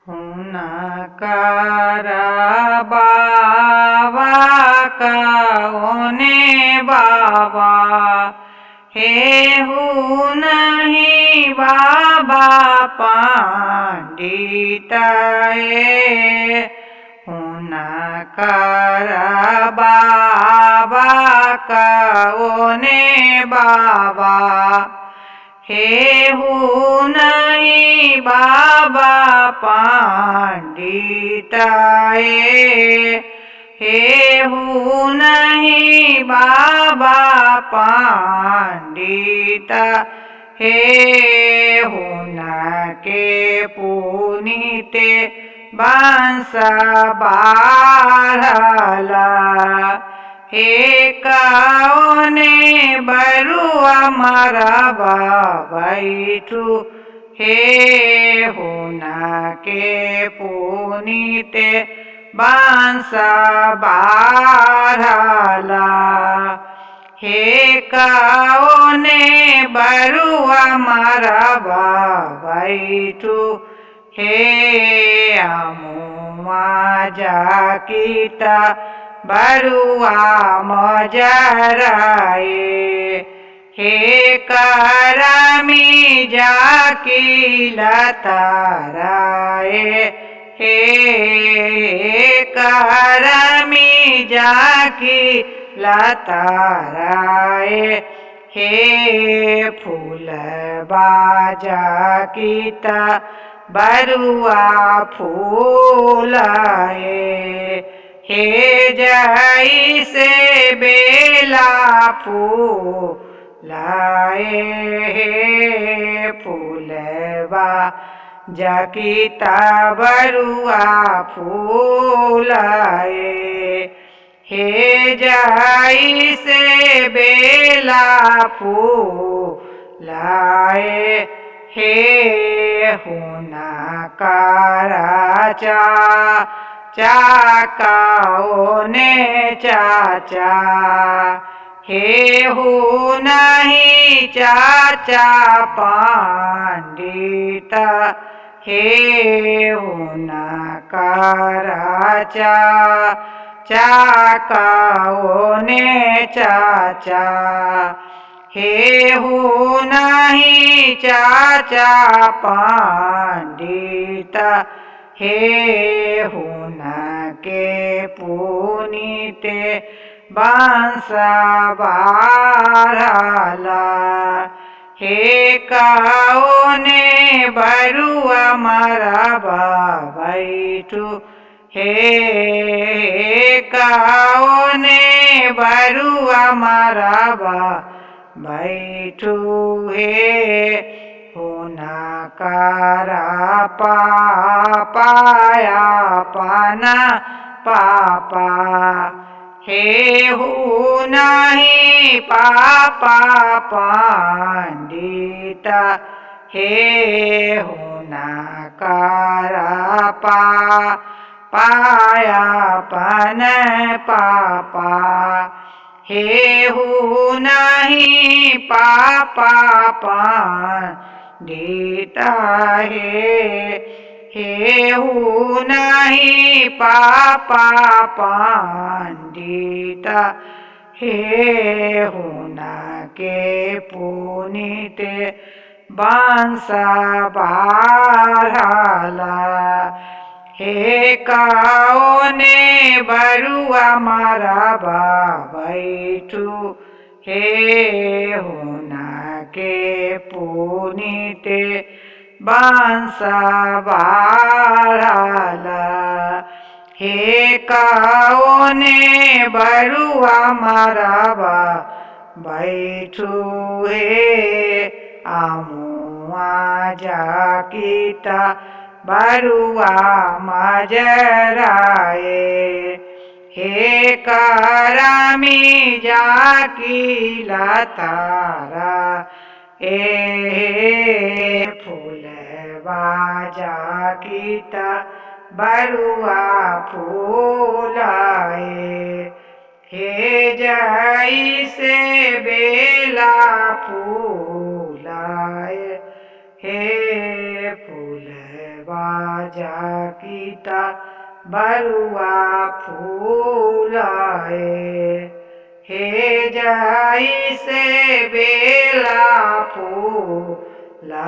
हुनकरा बाबा कौने बाबा हेहू नहीं बाबा पंडित हुनकरा बाबा कौने बाबा हेहू नहीं बाबा पंडित हेहू नहीं बाबा पंडित हेहू के पुनीत बंश बाढ़ला हे कौने बरुआ मरबा बैठू हे हुनके पुनीत बंश बाढ़ला हे कौने बरुआ मरबा बैठू हे अमुआ जाकीता बरुआ मजराए हे करमी जाकी लताराए हे करमी जाकी लताराए हे फूल बाजा कीता बरुआ फूलाए हे जई से बेला फूलाए हे फूलबा जकीता बरुआ फूलाए हे जई से बेला फूलाए हे हुनकरा चाकाओने चाचा हेहू नहीं चाचा पंडित हे हुनकरा चाकाओने चाचा हेहू नहीं चाचा पंडित हे हुनके पुनीत बंश बाढ़ला हे कौने बरुआ मरबा बैठू हे कौने बरुआ मरबा बैठू हे हुनकरा पाया पाना पापा हेहू नहीं पापा पंडित हे हुनकरा पाया पन पापा हेहू नहीं पापा पंडित हेहू नहीं पापा पंडित हे हुनके पुनीत बंश बाढ़ला हे कौने बरुआ मरबा बैठू हे हुनके पुनीत बंश बाढ़ला हे कौने बरुआ मरबा बैठू हे अमुआ जाकीता बरुआ मजराए हे करमी जाकी लतारा ए फूलबा जाकीता बरुआ फूलाए हे जई से बेला फूलाए हे फूलबा kita बरुआ फूलाए हे जाई से बेला फूलाए